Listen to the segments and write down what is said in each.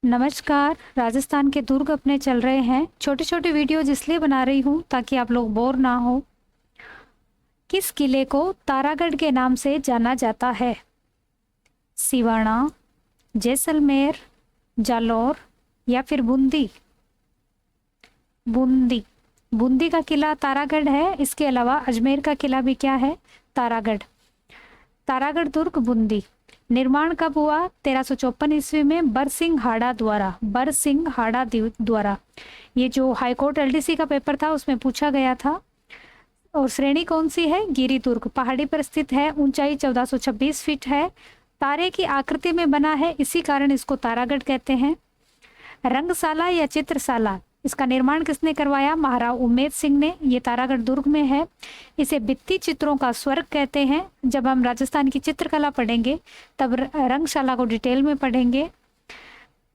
नमस्कार। राजस्थान के दुर्ग अपने चल रहे हैं। छोटे छोटे वीडियोज इसलिए बना रही हूँ ताकि आप लोग बोर ना हो। किस किले को तारागढ़ के नाम से जाना जाता है? सिवाना, जैसलमेर, जालौर या फिर बूंदी? बूंदी। बूंदी का किला तारागढ़ है। इसके अलावा अजमेर का किला भी क्या है? तारागढ़। तारागढ़ दुर्ग बूंदी। निर्माण कब हुआ? 1354 ईस्वी में बरसिंघाड़ा द्वारा। ये जो हाईकोर्ट एलडीसी का पेपर था उसमें पूछा गया था। और श्रेणी कौन सी है? गिरी दुर्ग। पहाड़ी पर स्थित है। ऊंचाई 1426 फीट है। तारे की आकृति में बना है, इसी कारण इसको तारागढ़ कहते हैं। रंगशाला या चित्रशाला, इसका निर्माण किसने करवाया? महाराव उम्मेद सिंह ने। ये तारागढ़ दुर्ग में है। इसे भित्ति चित्रों का स्वर्ग कहते हैं। जब हम राजस्थान की चित्रकला पढ़ेंगे तब रंगशाला को डिटेल में पढ़ेंगे।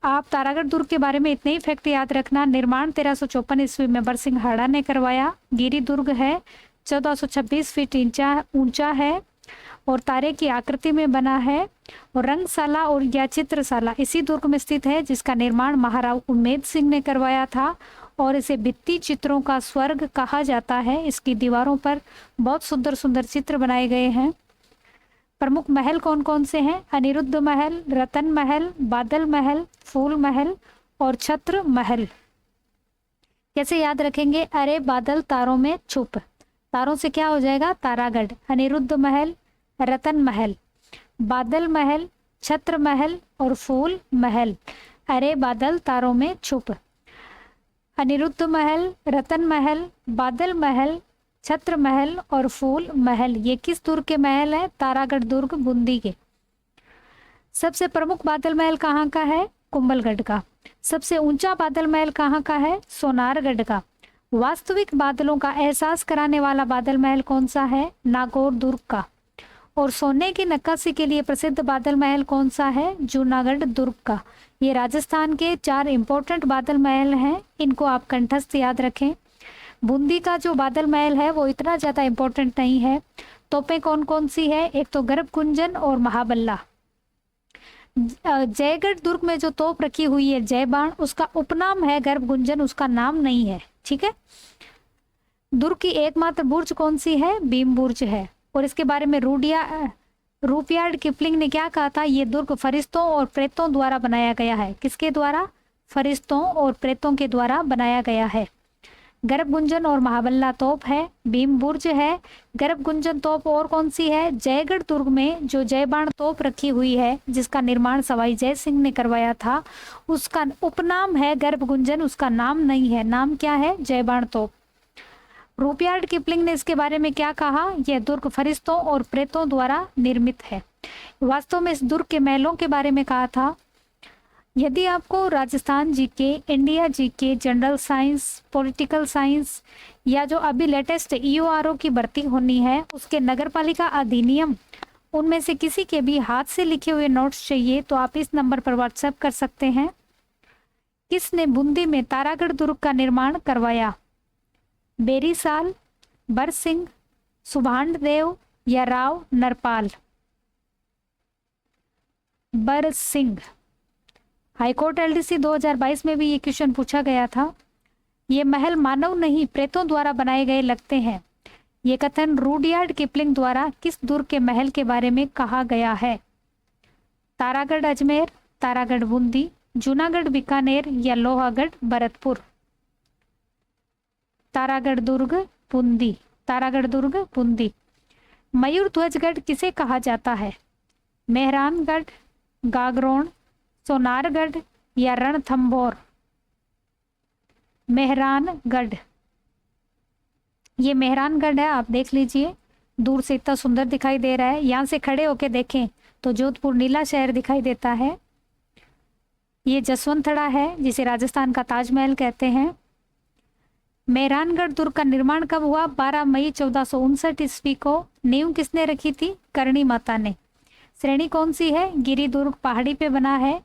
आप तारागढ़ दुर्ग के बारे में इतने ही फैक्ट याद रखना। निर्माण 1354 ईस्वी में बरसिंघाड़ा ने करवाया। गिरी दुर्ग है, 1426 फीट ऊंचा है और तारे की आकृति में बना है। और रंगशाला और या चित्रशाला इसी दुर्ग में स्थित है, जिसका निर्माण महाराव उम्मेद सिंह ने करवाया था और इसे भित्ति चित्रों का स्वर्ग कहा जाता है। इसकी दीवारों पर बहुत सुंदर सुंदर चित्र बनाए गए हैं। प्रमुख महल कौन कौन से हैं? अनिरुद्ध महल, रतन महल, बादल महल, फूल महल और छत्र महल। कैसे याद रखेंगे? अरे बादल तारों में छुप, तारों से क्या हो जाएगा? तारागढ़। अनिरुद्ध महल, रतन महल, बादल महल, छत्र महल और फूल महल। अरे बादल तारों में छुप। अनिरुद्ध महल, रतन महल, बादल महल, छत्र महल और फूल महल, ये किस दुर्ग के महल है? तारागढ़ दुर्ग बूंदी के। सबसे प्रमुख बादल महल कहाँ का है? कुंभलगढ़ का। सबसे ऊंचा बादल महल कहाँ का है? सोनारगढ़ का। वास्तविक बादलों का एहसास कराने वाला बादल महल कौन सा है? नागौर दुर्ग का। और सोने की नक्काशी के लिए प्रसिद्ध बादल महल कौन सा है? जूनागढ़ दुर्ग का। ये राजस्थान के 4 इंपॉर्टेंट बादल महल हैं, इनको आप कंठस्थ याद रखें। बूंदी का जो बादल महल है वो इतना ज़्यादा इंपॉर्टेंट नहीं है। तोपें कौन कौन सी है? एक तो गर्भ कुंजन और महाबल्ला। जयगढ़ दुर्ग में जो तोप रखी हुई है जय बाण, उसका उपनाम है गर्भ कुंजन, उसका नाम नहीं है। ठीक है। दुर्ग की एकमात्र बुर्ज कौन सी है? भीम बुर्ज है। और इसके बारे में रुडयार्ड किपलिंग ने क्या कहा था? ये दुर्ग फरिश्तों और प्रेतों द्वारा बनाया गया है। किसके द्वारा? फरिश्तों और प्रेतों के द्वारा बनाया गया है। गर्भ गुंजन और महाबल्ला तोप है, भीम बुर्ज है, गर्भ गुंजन तोप और कौन सी है? जयगढ़ दुर्ग में जो जयबाण तोप रखी हुई है, जिसका निर्माण सवाई जय सिंह ने करवाया था, उसका उपनाम है गर्भ गुंजन, उसका नाम नहीं है। नाम क्या है? जयबाण तोप। रुडयार्ड किपलिंग ने इसके बारे में क्या कहा? यह दुर्ग फरिश्तों और प्रेतों द्वारा निर्मित है। वास्तव में इस दुर्ग के महलों के बारे में कहा था। यदि आपको Rajasthan GK, India GK, general science, political science या जो अभी लेटेस्ट ईओआरओ की भर्ती होनी है, उसके नगरपालिका अधिनियम, उनमें से किसी के भी हाथ से लिखे हुए नोट्स चाहिए तो आप इस नंबर पर व्हाट्सएप कर सकते हैं। किसने बूंदी में तारागढ़ दुर्ग का निर्माण करवाया? बेरीसाल, बरसिंह, सुभानदेव या राव नरपाल? बरसिंह। हाईकोर्ट एलडीसी 2022 में भी ये क्वेश्चन पूछा गया था। ये महल मानव नहीं प्रेतों द्वारा बनाए गए लगते हैं। ये कथन रुडयार्ड किपलिंग द्वारा किस दुर्ग के महल के बारे में कहा गया है? तारागढ़ अजमेर, तारागढ़ बूंदी, जूनागढ़ बीकानेर या लोहागढ़ भरतपुर? तारागढ़ दुर्ग बूंदी। तारागढ़ दुर्ग बूंदी। मयूर ध्वजगढ़ किसे कहा जाता है? मेहरानगढ़, गागरोन, सोनारगढ़ या रणथंभौर? मेहरानगढ़। ये मेहरानगढ़ है, आप देख लीजिए। दूर से इतना सुंदर दिखाई दे रहा है, यहाँ से खड़े होके देखें तो जोधपुर नीला शहर दिखाई देता है। ये जसवंतड़ा है, जिसे राजस्थान का ताजमहल कहते हैं। मेहरानगढ़ दुर्ग का निर्माण कब हुआ? 12 मई 1459 ईस्वी को। नींव किसने रखी थी? करणी माता ने। श्रेणी कौन सी है? गिरी दुर्ग। पहाड़ी पे बना है।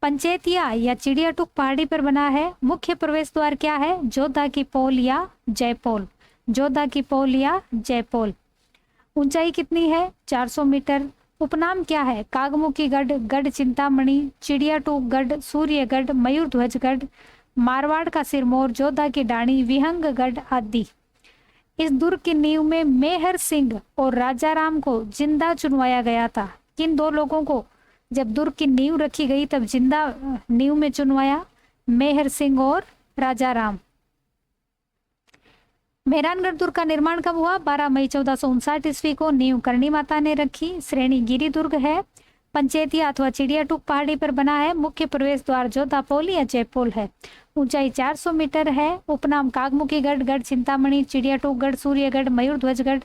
पंचेतिया या चिड़ियाटुक पहाड़ी पर बना है। मुख्य प्रवेश द्वार क्या है? जोधा की पोल या जयपोल। जोधा की पोल या जयपोल। ऊंचाई कितनी है? 400 मीटर। उपनाम क्या है? कागमुखी गढ़, गढ़ चिंतामणि, चिड़ियाटूक गढ़, सूर्यगढ़, मयूरध्वज गढ़, मारवाड़ का सिरमौर, जोधा की डाणी, विहंगगढ़ आदि। इस दुर्ग की नींव में मेहर सिंह और राजाराम को जिंदा चुनवाया गया था। किन दो लोगों को जब दुर्ग की नींव रखी गई तब जिंदा नींव में चुनवाया? मेहर सिंह और राजाराम। मेहरानगढ़ दुर्ग का निर्माण कब हुआ? 12 मई 1459 ईस्वी को नींव करणी माता ने रखी। श्रेणी गिरी दुर्ग है। पंचेतिया अथवा चिड़ियाटूक पहाड़ी पर बना है। मुख्य प्रवेश द्वार जोधा पोल या जयपोल है। ऊंचाई 400 मीटर है। उपनाम कागमुखी गढ़, गढ़ चिंतामणि, चिड़ियाटूक गढ़, सूर्यगढ़, मयूरध्वज गढ़,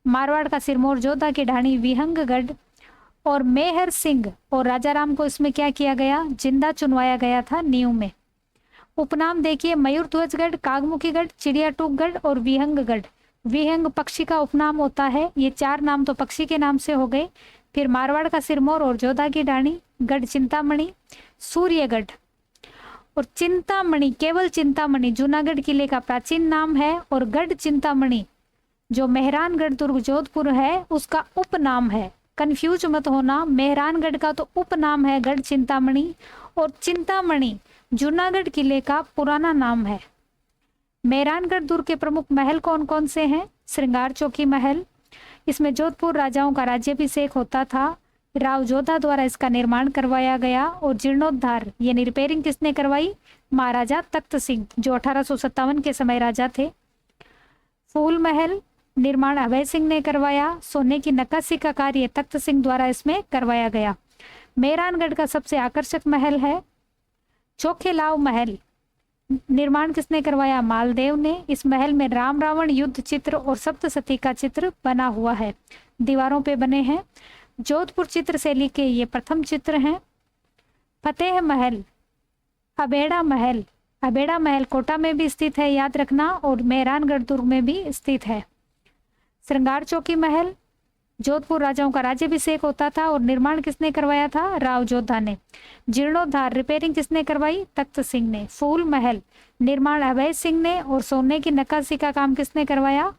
मारवाड़ का सिरमौर, जोधा की ढाणी, विहंगगढ़। और मेहर सिंह और राजाराम को इसमें क्या किया गया? जिंदा चुनवाया गया था नींव में। उपनाम देखिए, मयूरध्वजगढ़, कागमुखीगढ़, चिड़ियाटूकगढ़ और विहंगगढ़। विहंग पक्षी का उपनाम होता है। ये 4 नाम तो पक्षी के नाम से हो गए। फिर मारवाड़ का सिरमौर और जोधा की डाणी, गढ़ चिंतामणि, सूर्यगढ़ और चिंतामणि। केवल चिंतामणि जूनागढ़ किले का प्राचीन नाम है और गढ़ चिंतामणि जो मेहरानगढ़ दुर्ग जोधपुर है उसका उपनाम है। कंफ्यूज मत होना, मेहरानगढ़ का तो उपनाम है गढ़ चिंतामणि और चिंतामणि जूनागढ़ किले का पुराना नाम है। मेहरानगढ़ दुर्ग के प्रमुख महल कौन कौन से हैं? श्रृंगार चौकी महल, इसमें जोधपुर राजाओं का राज्याभिषेक होता था। राव जोधा द्वारा इसका निर्माण करवाया गया। और जीर्णोद्धार यानी रिपेयरिंग किसने करवाई? महाराजा तख्त सिंह जो 1857 के समय राजा थे। फूल महल निर्माण अभय सिंह ने करवाया। सोने की नक्काशी का कार्य तख्त सिंह द्वारा इसमें करवाया गया। मेहरानगढ़ का सबसे आकर्षक महल है चोखेलाव महल। निर्माण किसने करवाया? मालदेव ने। इस महल में राम रावण युद्ध चित्र और सप्तसती का चित्र बना हुआ है, दीवारों पे बने हैं। जोधपुर चित्र शैली के ये प्रथम चित्र हैं। फतेह महल, अबेड़ा महल। अबेड़ा महल कोटा में भी स्थित है, याद रखना, और मेहरानगढ़ दुर्ग में भी स्थित है। श्रृंगार चौकी महल, जोधपुर राजाओं का राज्याभिषेक होता था और निर्माण किसने करवाया था? राव जोधा ने। जीर्णोद्धार रिपेयरिंग किसने करवाई? तख्त सिंह ने। फूल महल निर्माण अभय सिंह ने और सोने की नक्काशी का काम किसने करवाया?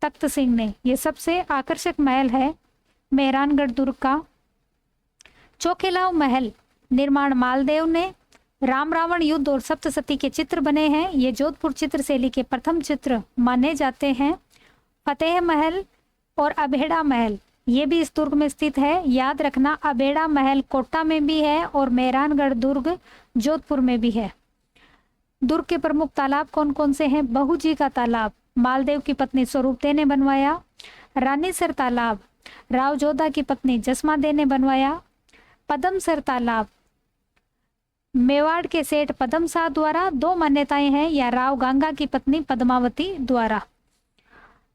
तख्त सिंह ने। ये सबसे आकर्षक महल है मेहरानगढ़ दुर्ग का। चोखेलाव महल निर्माण मालदेव ने। राम रावण युद्ध और सप्तसती के चित्र बने हैं। ये जोधपुर चित्र शैली के प्रथम चित्र माने जाते हैं। फतेह महल और अबेड़ा महल ये भी इस दुर्ग में स्थित है, याद रखना। अबेड़ा महल कोटा में भी है और मेहरानगढ़ दुर्ग जोधपुर में भी है। दुर्ग के प्रमुख तालाब कौन कौन से हैं? बहूजी का तालाब मालदेव की पत्नी स्वरूपदेव ने बनवाया। रानीसर तालाब राव जोधा की पत्नी जसमादेव ने बनवाया। पदमसर तालाब मेवाड़ के सेठ पदम शाह द्वारा। 2 मान्यताएं हैं, या राव गंगा की पत्नी पद्मावती द्वारा।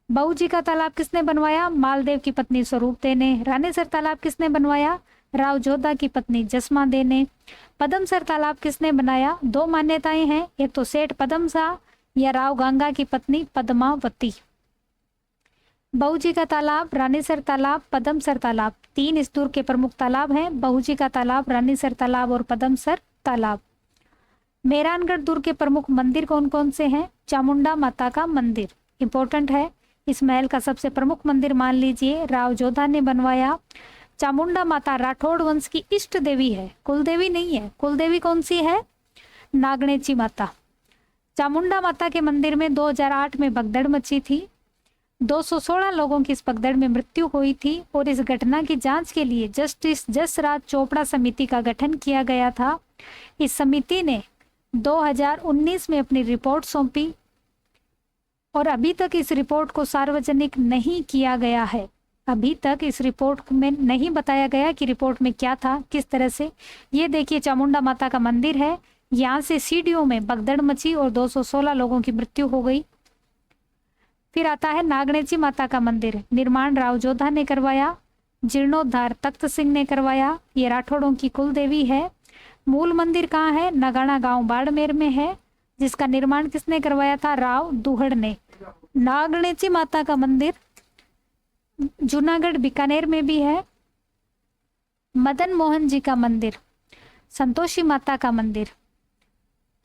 बहूजी का तालाब किसने बनवाया? मालदेव की पत्नी स्वरूपदेव ने। रानीसर तालाब किसने बनवाया? राव जोधा की पत्नी जसमादेव ने। पदमसर तालाब किसने बनाया? 2 मान्यताएं हैं, एक तो सेठ पदम शाह या राव गंगा की पत्नी पद्मावती। बहूजी का तालाब, रानीसर तालाब, पदमसर तालाब 3 इस दुर्ग के प्रमुख तालाब हैं। बहूजी का तालाब, रानीसर तालाब और पदमसर तालाब। मेहरानगढ़ दुर्ग के प्रमुख मंदिर कौन कौन से हैं? चामुंडा माता का मंदिर इंपॉर्टेंट है। इस महल का सबसे प्रमुख मंदिर मान लीजिए राव जोधा ने बनवाया। चामुंडा माता राठौड़ वंश की इष्ट देवी है, कुल देवी नहीं है। कुल देवी कौन सी है? नागणेची माता। चामुंडा माता के मंदिर में 2008 में भगदड़ मची थी। 216 लोगों की इस भगदड़ में मृत्यु हुई थी और इस घटना की जांच के लिए जस्टिस जसराज चोपड़ा समिति का गठन किया गया था। इस समिति ने 2019 में अपनी रिपोर्ट सौंपी और अभी तक इस रिपोर्ट को सार्वजनिक नहीं किया गया है। अभी तक इस रिपोर्ट में नहीं बताया गया कि रिपोर्ट में क्या था, किस तरह से। ये देखिए चामुंडा माता का मंदिर है, यहाँ से सीढ़ियों में भगदड़ मची और 216 लोगों की मृत्यु हो गई। फिर आता है नागणेची माता का मंदिर, निर्माण राव जोधा ने करवाया। जीर्णोद्धार तख्त सिंह ने करवाया। ये राठौड़ों की कुल देवी है। मूल मंदिर कहाँ है? नगाना गांव बाड़मेर में है, जिसका निर्माण किसने करवाया था? राव दुहड़ ने। नागणेची माता का मंदिर जूनागढ़ बीकानेर में भी है। मदन मोहन जी का मंदिर, संतोषी माता का मंदिर।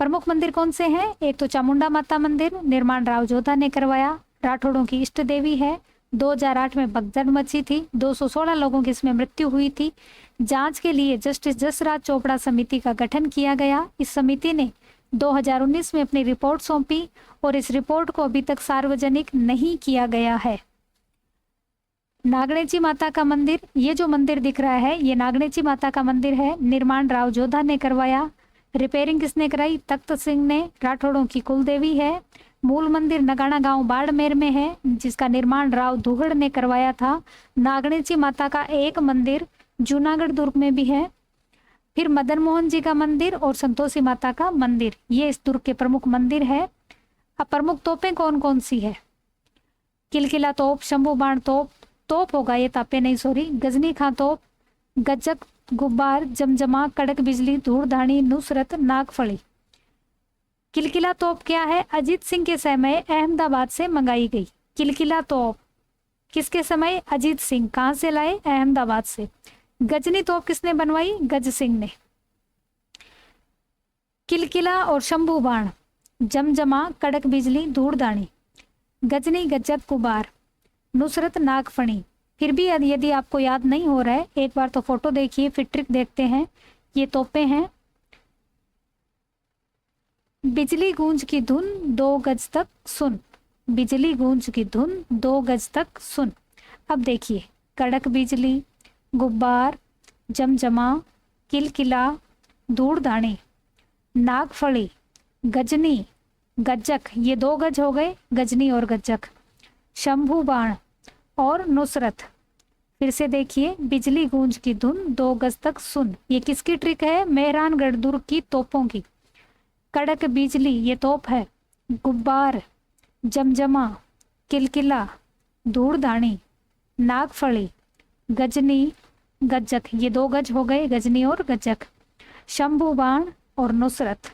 प्रमुख मंदिर कौन से हैं? एक तो चामुंडा माता मंदिर, निर्माण राव जोधा ने करवाया, राठौड़ों की इष्ट देवी है। 2008 में भगदड़ मची थी, 216 लोगों की इसमें मृत्यु हुई थी। जांच के लिए जस्टिस जसराज चोपड़ा समिति का गठन किया गया। इस समिति ने 2019 में अपनी रिपोर्ट सौंपी और इस रिपोर्ट को अभी तक सार्वजनिक नहीं किया गया है। नागणेची माता का मंदिर, ये जो मंदिर दिख रहा है ये नागणेची माता का मंदिर है। निर्माण राव जोधा ने करवाया। रिपेयरिंग किसने कराई? तख्त सिंह ने, राठौड़ों की कुलदेवी है। मूल मंदिर नगाना गांव बाड़मेर में है, जिसका निर्माण राव दुहड़ ने करवाया था। नागणेची माता का एक मंदिर जूनागढ़ दुर्ग में भी है। फिर मदन मोहन जी का मंदिर और संतोषी माता का मंदिर, ये इस दुर्ग के प्रमुख मंदिर है। अब प्रमुख तोपें कौन कौन सी है? किलकिला तोप, शंभू बाण तोप होगा ये, तापे नहीं सॉरी, गजनी खां तोप, गज्जक, गुब्बार, जमजमा, कड़क बिजली, धूड़धानी, नुसरत, नागफली। किलकिला तोप क्या है? अजीत सिंह के समय अहमदाबाद से मंगाई गई। किलकिला तोप किसके समय? अजीत सिंह। कहाँ से लाए? अहमदाबाद से। गजनी तोप किसने बनवाई? गज सिंह ने। किलकिला और शंभू बाण, जमजमा, कड़क बिजली, धूड़धानी, गजनी, गज्जक, गुब्बार, नुसरत, नागफणी। फिर भी यदि आपको याद नहीं हो रहा है, एक बार तो फोटो देखिए, फिर ट्रिक देखते हैं। ये तोपें हैं। बिजली गूंज की धुन 2 गज तक सुन, बिजली गूंज की धुन 2 गज तक सुन। अब देखिए, कड़क बिजली, गुब्बार, जमजमा, किलकिला, धूड़धानी, नागफली, गजनी, गज्जक, ये 2 गज हो गए, गजनी और गज्जक। शंभू बाण और नुसरत। फिर से देखिए, बिजली गूंज की धुन 2 गज तक सुन, ये किसकी ट्रिक है? मेहरानगढ़ दुर्ग की तोपों की। कड़क बिजली ये तोप है। गुब्बार, जमजमा, किलकिला, धूड़धानी, नागफली, गजनी, गज्जक, ये 2 गज हो गए, गजनी और गज्जक। शंभू बाण और नुसरत।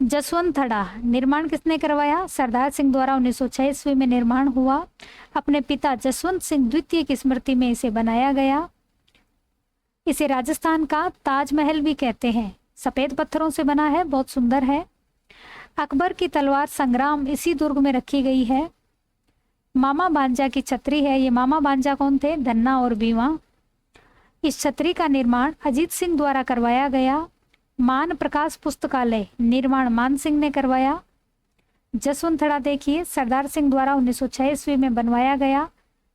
जसवंतथड़ा निर्माण किसने करवाया? सरदार सिंह द्वारा 1906 ईस्वी में निर्माण हुआ। अपने पिता जसवंत सिंह द्वितीय की स्मृति में इसे बनाया गया। इसे राजस्थान का ताजमहल भी कहते हैं। सफेद पत्थरों से बना है, बहुत सुंदर है। अकबर की तलवार संग्राम इसी दुर्ग में रखी गई है। मामा भांजा की छतरी है। ये मामा भांजा कौन थे? धन्ना और बीवा। इस छतरी का निर्माण अजीत सिंह द्वारा करवाया गया। मान प्रकाश पुस्तकालय निर्माण मान सिंह ने करवाया। जसवंतथड़ा देखिए, सरदार सिंह द्वारा 1906 ईस्वी में बनवाया गया।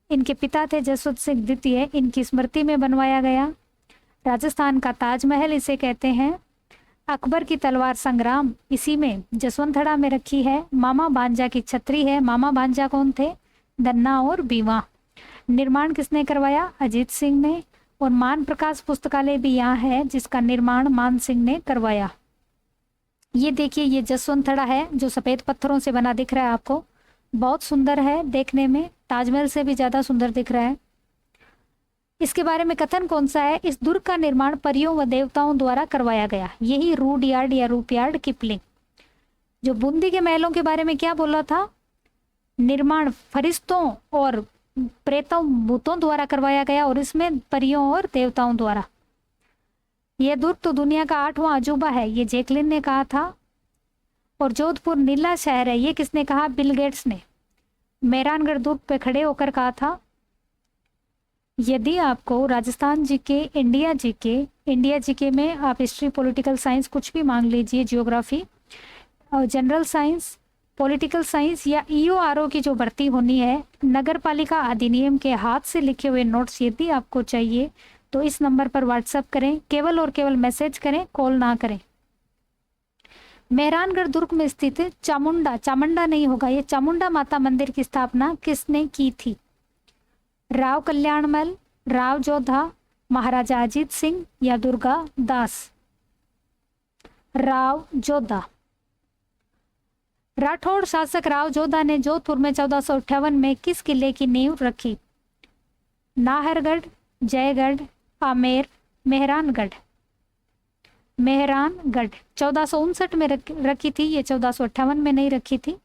इनके पिता थे जसवंत सिंह द्वितीय, इनकी स्मृति में बनवाया गया। राजस्थान का ताजमहल इसे कहते हैं। अकबर की तलवार संग्राम इसी में जसवंतथड़ा में रखी है। मामा भांजा की छतरी है। मामा भांजा कौन थे? धन्ना और बीवा। निर्माण किसने करवाया? अजीत सिंह ने। और मान प्रकाश पुस्तकालय भी यहाँ है, जिसका निर्माण मान सिंह ने करवाया। ये देखिए, ये जसवंतथड़ा है जो सफेद पत्थरों से बना दिख रहा है आपको, बहुत सुंदर है देखने में, ताजमहल से भी ज्यादा सुंदर दिख रहा है। इसके बारे में कथन कौन सा है? इस दुर्ग का निर्माण परियों व देवताओं द्वारा करवाया गया। यही रूडयार्ड या रूपयार्ड किपलिंग। जो बूंदी के महलों के बारे में क्या बोला था? निर्माण फरिश्तों और प्रेतों भूतों द्वारा करवाया गया, और इसमें परियों और देवताओं द्वारा। यह दुर्ग तो दुनिया का 8वां अजूबा है, ये जैकलिन ने कहा था। और जोधपुर नीला शहर है, ये किसने कहा? बिल गेट्स ने। मेहरानगढ़ दुर्ग पे खड़े होकर कहा था। यदि आपको राजस्थान जीके, इंडिया जीके में आप हिस्ट्री, पॉलिटिकल साइंस कुछ भी मांग लीजिए, जियोग्राफी और जनरल साइंस, पॉलिटिकल साइंस या ईओआरओ की जो भर्ती होनी है, नगर पालिका अधिनियम के हाथ से लिखे हुए नोट्स यदि आपको चाहिए तो इस नंबर पर व्हाट्सएप करें, केवल और केवल मैसेज करें, कॉल ना करें। मेहरानगढ़ दुर्ग में स्थित चामुंडा नहीं होगा, ये चामुंडा माता मंदिर की स्थापना किसने की थी? राव कल्याणमल, राव जोधा, महाराजा अजीत सिंह या दुर्गा दास? राव जोधा। राठौड़ शासक राव जोधा ने जोधपुर में 1458 में किस किले की नींव रखी? नाहरगढ़, जयगढ़, आमेर, मेहरानगढ़? मेहरानगढ़ 1459 में रखी थी, ये 1458 में नहीं रखी थी।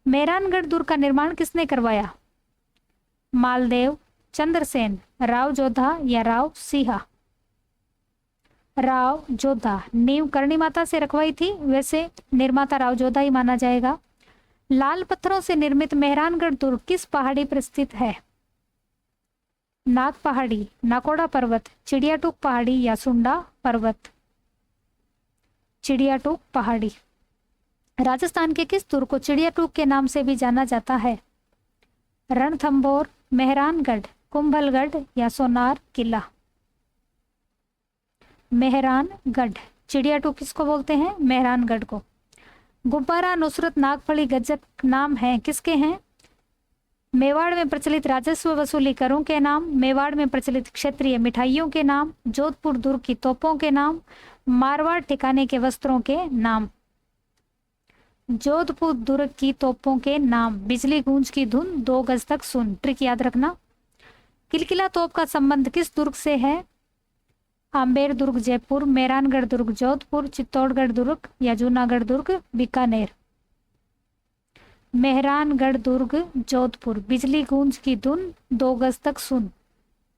मेहरानगढ़ दुर्ग का निर्माण किसने करवाया? मालदेव, चंद्रसेन, राव जोधा या राव सिंहा? राव जोधा। नींव करणी माता से रखवाई थी, वैसे निर्माता राव जोधा ही माना जाएगा। लाल पत्थरों से निर्मित मेहरानगढ़ दुर्ग किस पहाड़ी पर स्थित है? नाग पहाड़ी, नाकोड़ा पर्वत, चिड़ियाटूक पहाड़ी या सुंडा पर्वत? चिड़ियाटूक पहाड़ी। राजस्थान के किस दुर्ग को चिड़ियाटूक के नाम से भी जाना जाता है? रणथंभौर, मेहरानगढ़, कुंभलगढ़ या सोनार किला? मेहरानगढ़। चिड़ियाटूक किसको बोलते हैं? मेहरानगढ़ को। गुब्बारा, नुसरत, नागफली, गज्जक नाम हैं किसके हैं? मेवाड़ में प्रचलित राजस्व वसूली करों के नाम, मेवाड़ में प्रचलित क्षेत्रीय मिठाइयों के नाम, जोधपुर दुर्ग की तोपों के नाम, मारवाड़ ठिकाने के वस्त्रों के नाम। जोधपुर दुर्ग की तोपों के नाम। बिजली गूंज की धुन, 2 गज तक सुन। ट्रिक याद रखना। किलकिला तोप का संबंध किस दुर्ग से है? आम्बेर दुर्ग जयपुर, मेहरानगढ़ दुर्ग जोधपुर, चित्तौड़गढ़ दुर्ग या जूनागढ़ दुर्ग बीकानेर? मेहरानगढ़ दुर्ग जोधपुर। बिजली गूंज की धुन, 2 गज तक सुन।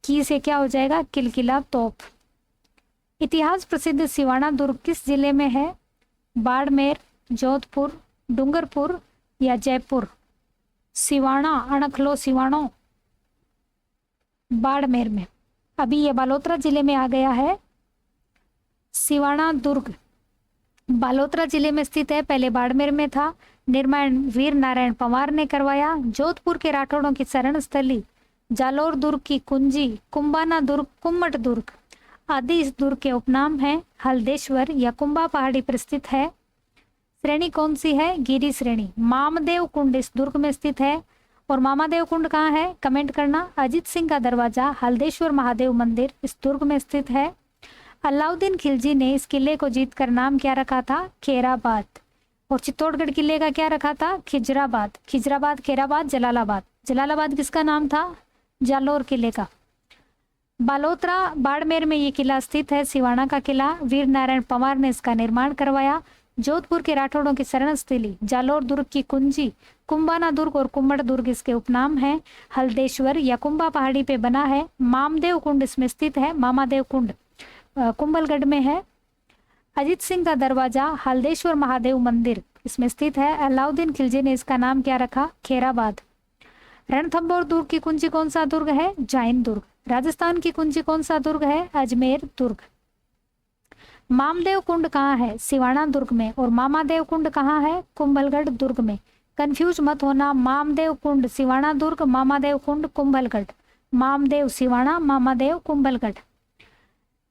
की से क्या हो जाएगा? किलकिला तोप। इतिहास प्रसिद्ध सिवाना दुर्ग किस जिले में है? बाड़मेर, जोधपुर, डूंगरपुर या जयपुर? सिवाना, अणखलो सिवाणो, बाड़मेर में। अभी ये बालोतरा जिले में आ गया है। सिवाना दुर्ग बालोतरा जिले में स्थित है, पहले बाड़मेर में था। निर्माण वीर नारायण पंवार ने करवाया। जोधपुर के राठौड़ों की शरण स्थली, जालोर दुर्ग की कुंजी, कुंबाना दुर्ग, कुम्मट दुर्ग आदि इस दुर्ग के उपनाम हैं। हल्देश्वर या कुंबा पहाड़ी पर स्थित है। श्रेणी कौन सी है? गिरी श्रेणी। मामदेव कुंड इस दुर्ग में स्थित है। और मामादेव कुंड कहाँ है? कमेंट करना। अजीत सिंह का दरवाजा, हल्देश्वर महादेव मंदिर इस दुर्ग में स्थित है। अलाउद्दीन खिलजी ने इस किले को जीतकर नाम क्या रखा था? खेराबाद। और चित्तौड़गढ़ किले का क्या रखा था? खिजराबाद। खिजराबाद, खेराबाद, जलालाबाद। जलालाबाद किसका नाम था? जालोर किले का। बालोतरा बाड़मेर में ये किला स्थित है। सिवाना का किला वीर नारायण पंवार ने इसका निर्माण करवाया। जोधपुर के राठौड़ों की शरण स्थली, जालोर दुर्ग की कुंजी, कुंबाना दुर्ग और कुम्मड़ दुर्ग इसके उपनाम हैं। हल्देश्वर या कुंबा पहाड़ी पे बना है। मामदेव कुंड इसमें स्थित है। मामादेव कुंड कुंभलगढ़ में है। अजीत सिंह का दरवाजा, हल्देश्वर महादेव मंदिर इसमें स्थित है। अलाउद्दीन खिलजी ने इसका नाम क्या रखा? खेराबाद। रणथंभौर दुर्ग की कुंजी कौन सा दुर्ग है? जैन दुर्ग। राजस्थान की कुंजी कौन सा दुर्ग है? अजमेर दुर्ग। मामदेव कुंड कहाँ है? सिवाना दुर्ग में। और मामादेव कुंड कहाँ है? कुंभलगढ़ दुर्ग में। कंफ्यूज मत होना। मामदेव कुंड सिवाना दुर्ग, मामादेव कुंड कुंभलगढ़। मामदेव सिवाना, मामादेव कुंभलगढ़।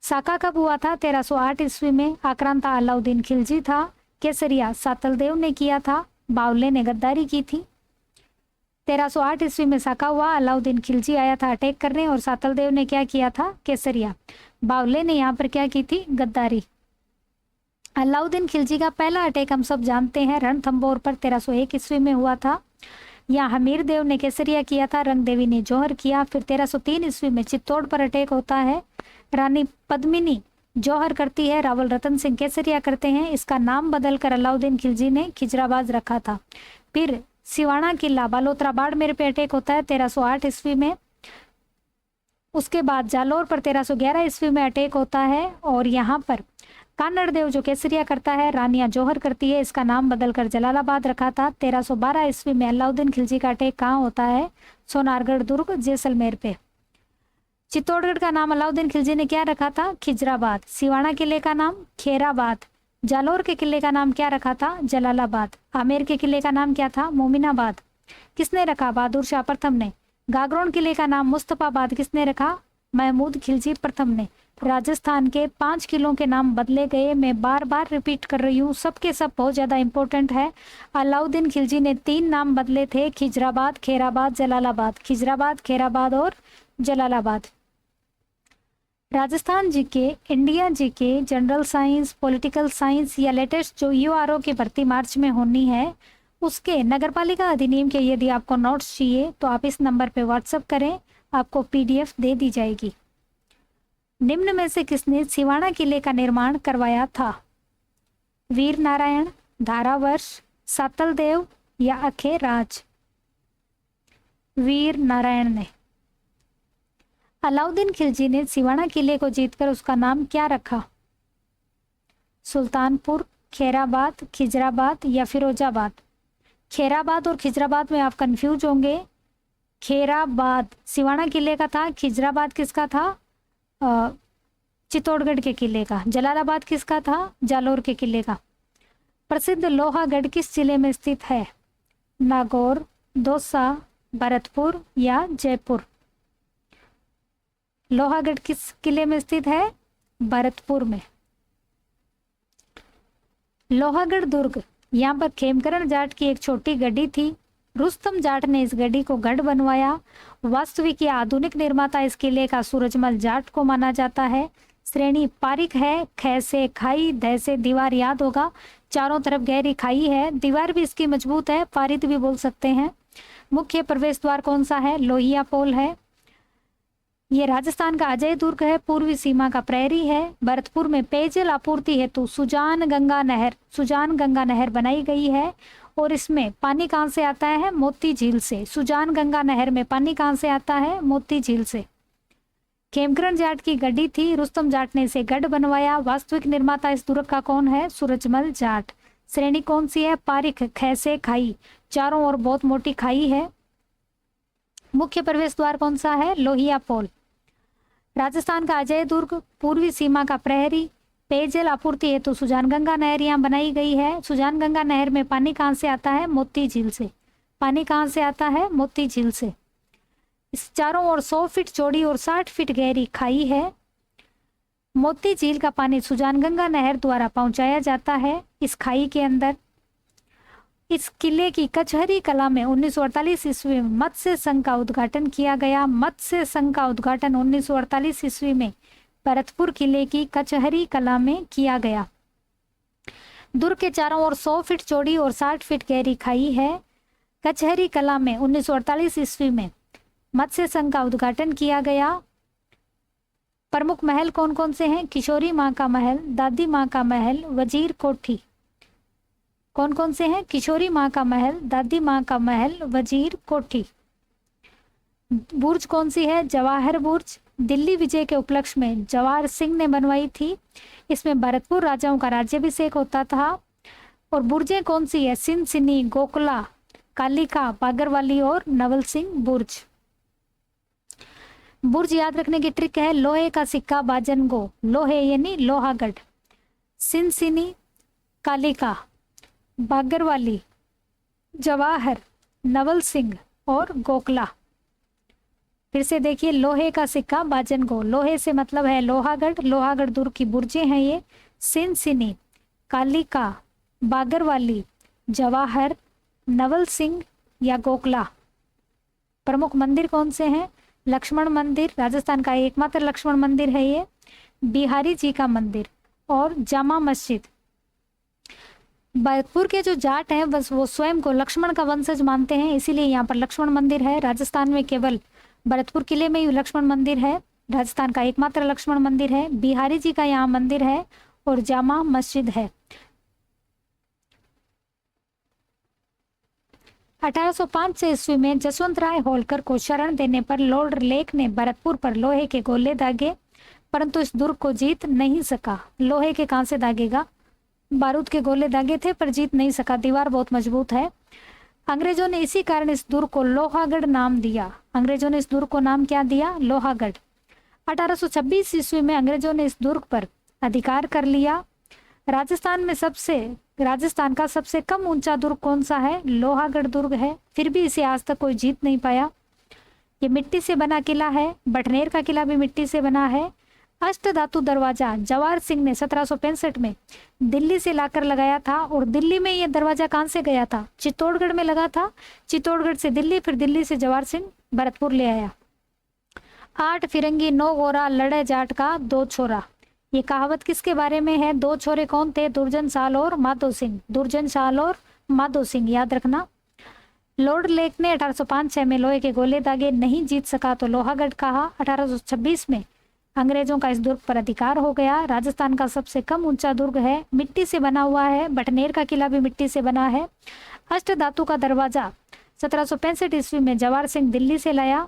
साका कब हुआ था? 1308 ईस्वी में। आक्रांता अलाउद्दीन खिलजी था। केसरिया सातलदेव ने किया था। बावले ने गद्दारी की थी। 1308 ईस्वी में साका हुआ। अलाउद्दीन खिलजी आया था अटैक करने और सातलदेव ने क्या किया था? केसरिया। बावले ने यहाँ पर क्या की थी? गद्दारी। अलाउद्दीन खिलजी का पहला अटैक हम सब जानते हैं, रणथंभौर पर 1301 ईस्वी में हुआ था। यहाँ हमीर देव ने केसरिया किया था, रंग देवी ने जौहर किया। फिर 1303 ईस्वी में चित्तौड़ पर अटैक होता है। रानी पद्मिनी जौहर करती है, रावल रतन सिंह केसरिया करते हैं। इसका नाम बदलकर अलाउद्दीन खिलजी ने खिजराबाद रखा था। फिर सिवाना किला बालोतरा बाड़मेर पे अटैक होता है 1308 ईस्वी में। उसके बाद जालोर पर 1311 ईस्वी में अटैक होता है और यहाँ पर कान्नड़ देव जो केसरिया करता है, रानिया जौहर करती है। इसका नाम बदलकर जलालाबाद रखा था। 1312 ईस्वी में अलाउद्दीन खिलजी का अटैक कहाँ होता है? सोनारगढ़ दुर्ग जैसलमेर पे। चित्तौड़गढ़ का नाम अलाउद्दीन खिलजी ने क्या रखा था? खिजराबाद। सिवाना किले का नाम खेराबाद। जालोर के किले का नाम क्या रखा था? जलालाबाद। आमेर के किले का नाम क्या था? मोमिनाबाद। किसने रखा? बहादुर शाह प्रथम ने। गागरोन किले का नाम मुस्तफाबाद किसने रखा? महमूद खिलजी प्रथम ने। राजस्थान के 5 किलों के नाम बदले गए। मैं बार बार रिपीट कर रही हूँ, सबके सब बहुत ज़्यादा इंपॉर्टेंट है। अलाउद्दीन खिलजी ने 3 नाम बदले थे, खिजराबाद, खेराबाद, जलालाबाद। खिजराबाद, खेराबाद और Jalalabad. Rajasthan GK, India GK, general science, political science या लेटेस्ट जो यूआरओ की भर्ती मार्च में होनी है, उसके नगरपालिका अधिनियम के यदि आपको नोट्स चाहिए तो आप इस नंबर पे व्हाट्सएप करें, आपको पीडीएफ दे दी जाएगी। निम्न में से किसने सिवाना किले का निर्माण करवाया था? वीर नारायण, धारावर्ष, सातलदेव या अखेराज? वीर नारायण ने। अलाउद्दीन खिलजी ने सिवाना किले को जीतकर उसका नाम क्या रखा? सुल्तानपुर, खेराबाद, खिजराबाद या फिरोजाबाद? खेराबाद और खिजराबाद में आप कंफ्यूज होंगे। खेराबाद सिवाना किले का था, खिजराबाद किसका था? चित्तौड़गढ़ के किले का। जलालाबाद किसका था? जालोर के किले का। प्रसिद्ध लोहागढ़ किस जिले में स्थित है? नागौर, दौसा, भरतपुर या जयपुर? लोहागढ़ किस किले में स्थित है? भरतपुर में। लोहागढ़ दुर्ग, यहाँ पर खेमकरण जाट की एक छोटी गढ़ी थी। रुस्तम जाट ने इस गढ़ी को गढ़ बनवाया। वास्तविक या आधुनिक निर्माता इस किले का सूरजमल जाट को माना जाता है। श्रेणी पारिक है। ख से खाई, द से दीवार, याद होगा चारों तरफ गहरी खाई है, दीवार भी इसकी मजबूत है, पारित भी बोल सकते हैं। मुख्य प्रवेश द्वार कौन सा है? लोहिया पोल है। ये राजस्थान का अजय दुर्ग है, पूर्वी सीमा का प्रहरी है। भरतपुर में पेयजल आपूर्ति हेतु सुजान गंगा नहर बनाई गई है और इसमें पानी कहाँ से आता है? मोती झील से। सुजान गंगा नहर में पानी कहाँ से आता है? मोती झील से। खेमकरण जाट की गढ़ी थी, रुस्तम जाट ने इसे गढ़ बनवाया। वास्तविक निर्माता इस दुर्ग का कौन है? सूरजमल जाट। श्रेणी कौन सी है? पारिक। ख से खाई, चारों ओर बहुत मोटी खाई है। मुख्य प्रवेश द्वार कौन सा है? लोहिया पोल। राजस्थान का अजय दुर्ग, पूर्वी सीमा का प्रहरी, पेयजल आपूर्ति हेतु सुजान गंगा नहर यहाँ बनाई गई है। सुजान गंगा नहर में पानी कहाँ से आता है? मोती झील से। पानी कहाँ से आता है? मोती झील से। इस चारों ओर 100 फीट चौड़ी और 60 फीट गहरी खाई है। मोती झील का पानी सुजान गंगा नहर द्वारा पहुंचाया जाता है इस खाई के अंदर। इस किले की कचहरी कला में 1948 ईस्वी में मत्स्य संघ का उद्घाटन किया गया। मत्स्य संघ का उद्घाटन 1948 ईस्वी में भरतपुर किले की कचहरी कला में किया गया। दुर्ग के चारों ओर 100 फीट चौड़ी और 60 फीट गहरी खाई है। कचहरी कला में 1948 ईस्वी में मत्स्य संघ का उद्घाटन किया गया। प्रमुख महल कौन कौन से हैं? किशोरी माँ का महल, दादी माँ का महल, वजीर कोठी। कौन कौन से हैं? किशोरी माँ का महल, दादी माँ का महल, वजीर कोठी। बुर्ज कौन सी है? जवाहर बुर्ज। दिल्ली विजय के उपलक्ष्य में जवाहर सिंह ने बनवाई थी। इसमें भरतपुर राजाओं का राज्याभिषेक होता था। और बुर्जें कौन सी है? सिनसिनी, गोकला, कालिका, बागरवाली और नवल सिंह बुर्ज। बुर्ज याद रखने की ट्रिक है, लोहे का सिक्का बाजनगो, लोहे यानी लोहागढ़। सिनसिनी, कालिका, बागरवाली, जवाहर, नवल सिंह और गोकला। फिर से देखिए, लोहे का सिक्का बाजनगो, लोहे से मतलब है लोहागढ़, लोहागढ़ दुर्ग की बुर्जें हैं ये। सिनसिनी, कालिका, बागरवाली, जवाहर, नवल सिंह या गोकला। प्रमुख मंदिर कौन से हैं? लक्ष्मण मंदिर, राजस्थान का एकमात्र लक्ष्मण मंदिर है ये। बिहारी जी का मंदिर और जामा मस्जिद। भरतपुर के जो जाट हैं बस वो स्वयं को लक्ष्मण का वंशज मानते हैं, इसीलिए यहाँ पर लक्ष्मण मंदिर है। राजस्थान में केवल भरतपुर किले में ही लक्ष्मण मंदिर है, राजस्थान का एकमात्र लक्ष्मण मंदिर है। बिहारी जी का यहाँ मंदिर है और जामा मस्जिद है। 1805 से ईस्वी में जसवंत राय होलकर को शरण देने पर लॉर्ड लेक ने भरतपुर पर लोहे के गोले दागे, परंतु इस दुर्ग को जीत नहीं सका। लोहे के कहाँ से दागेगा? बारूद के गोले दागे थे पर जीत नहीं सका, दीवार बहुत मजबूत है। अंग्रेजों ने इसी कारण इस दुर्ग को लोहागढ़ नाम दिया। अंग्रेजों ने इस दुर्ग को नाम क्या दिया? लोहागढ़। 1826 ईस्वी में अंग्रेजों ने इस दुर्ग पर अधिकार कर लिया। राजस्थान का सबसे कम ऊंचा दुर्ग कौन सा है? लोहागढ़ दुर्ग है, फिर भी इसे आज तक कोई जीत नहीं पाया। ये मिट्टी से बना किला है। बटनेर का किला भी मिट्टी से बना है। अष्ट धातु दरवाजा जवाहर सिंह ने 1765 में दिल्ली से लाकर लगाया था। और दिल्ली में ये दरवाजा कहाँ से गया था? चित्तौड़गढ़ में लगा था। चित्तौड़गढ़ से दिल्ली, फिर दिल्ली से जवाहर सिंह भरतपुर ले आया। 8 फिरंगी 9 गोरा लड़े जाट का 2 छोरा। ये कहावत किसके बारे में है? 2 छोरे कौन थे? दुर्जन साल और माधो सिंह। दुर्जन साल और माधो सिंह याद रखना। लॉर्ड लेक ने 1805-06 में लोहे के गोले दागे, नहीं जीत सका तो लोहागढ़ कहा। 1826 में अंग्रेजों का इस दुर्ग पर अधिकार हो गया। राजस्थान का सबसे कम ऊंचा दुर्ग है, मिट्टी से बना हुआ है। बटनेर का किला भी मिट्टी से बना है। अष्ट धातु का दरवाजा 1765 ईस्वी में जवाहर सिंह दिल्ली से लाया।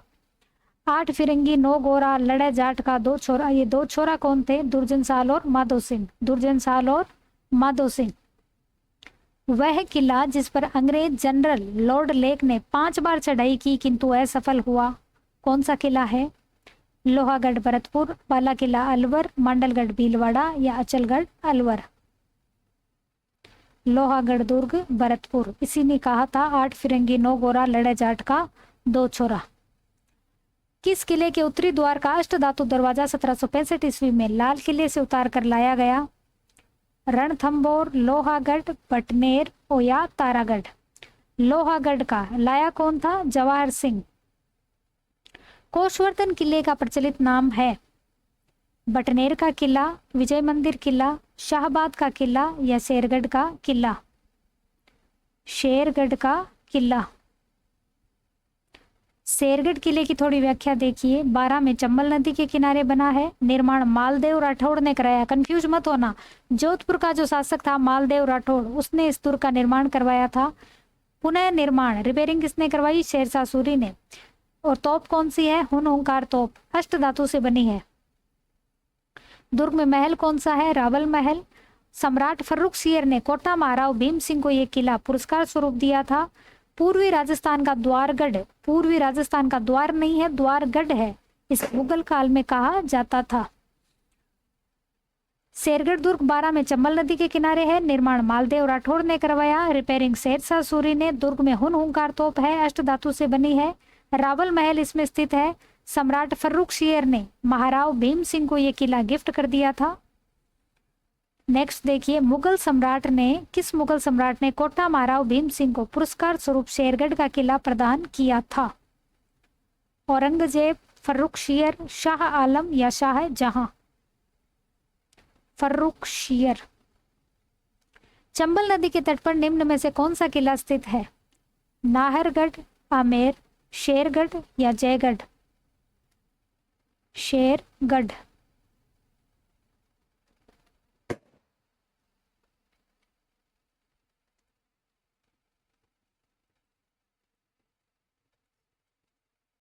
8 फिरंगी 9 गोरा लड़े जाट का 2 छोरा। ये 2 छोरा कौन थे? दुर्जन साल और माधो सिंह। दुर्जन साल और माधो सिंह। वह किला जिस पर अंग्रेज जनरल लॉर्ड लेक ने 5 बार चढ़ाई की किंतु असफल हुआ, कौन सा किला है? लोहागढ़ भरतपुर, बाला किला अलवर, मांडलगढ़ भीलवाड़ा या अचलगढ़ अलवर। लोहागढ़ दुर्ग भरतपुर। इसी ने कहा था 8 फिरंगी 9 गोरा लड़े जाट का 2 छोरा। किस किले के उत्तरी द्वार का अष्टधातु दरवाजा 1765 ईस्वी में लाल किले से उतार कर लाया गया? रणथंभौर, लोहागढ़, बटनेर और या तारागढ़। लोहागढ़ का लाया कौन था? जवाहर सिंह। कोषवर्धन किले का प्रचलित नाम है? बटनेर का किला, विजय मंदिर किला, शाहबाद का किला या शेरगढ़ का किला? शेरगढ़ का किला। शेरगढ़ किले की थोड़ी व्याख्या देखिए। 12 में चंबल नदी के किनारे बना है। निर्माण मालदेव राठौड़ ने कराया। कंफ्यूज मत होना, जोधपुर का जो शासक था मालदेव राठौड़, उसने इस दुर्ग का निर्माण करवाया था। पुनः निर्माण रिपेयरिंग किसने करवाई? शेरशाह सूरी ने। और तोप कौन सी है? हुनहुंकार तोप, अष्टधातु से बनी है। दुर्ग में महल कौन सा है? रावल महल। सम्राट फर्रुखसियर ने कोटा महाराव भीम सिंह को यह किला पुरस्कार स्वरूप दिया था। पूर्वी राजस्थान का द्वारगढ़, पूर्वी राजस्थान का द्वार नहीं है, द्वारगढ़ है, इस मुगल काल में कहा जाता था। शेरगढ़ दुर्ग 12 में चंबल नदी के किनारे है। निर्माण मालदेव राठौड़ ने करवाया। रिपेयरिंग शेरशाह सूरी ने। दुर्ग में हुनहुंकार तोप है, अष्टधातु से बनी है। रावल महल इसमें स्थित है। सम्राट फर्रुखसियर ने महाराव भीम सिंह को यह किला गिफ्ट कर दिया था। नेक्स्ट देखिए, किस मुगल सम्राट ने कोटा महाराव भीम सिंह को पुरस्कार स्वरूप शेरगढ़ का किला प्रदान किया था? औरंगजेब, फर्रुखसियर, शाह आलम या शाह जहां? फर्रुखसियर। चंबल नदी के तट पर निम्न में से कौन सा किला स्थित है? नाहरगढ़, आमेर, शेरगढ़ या जयगढ़? शेरगढ़।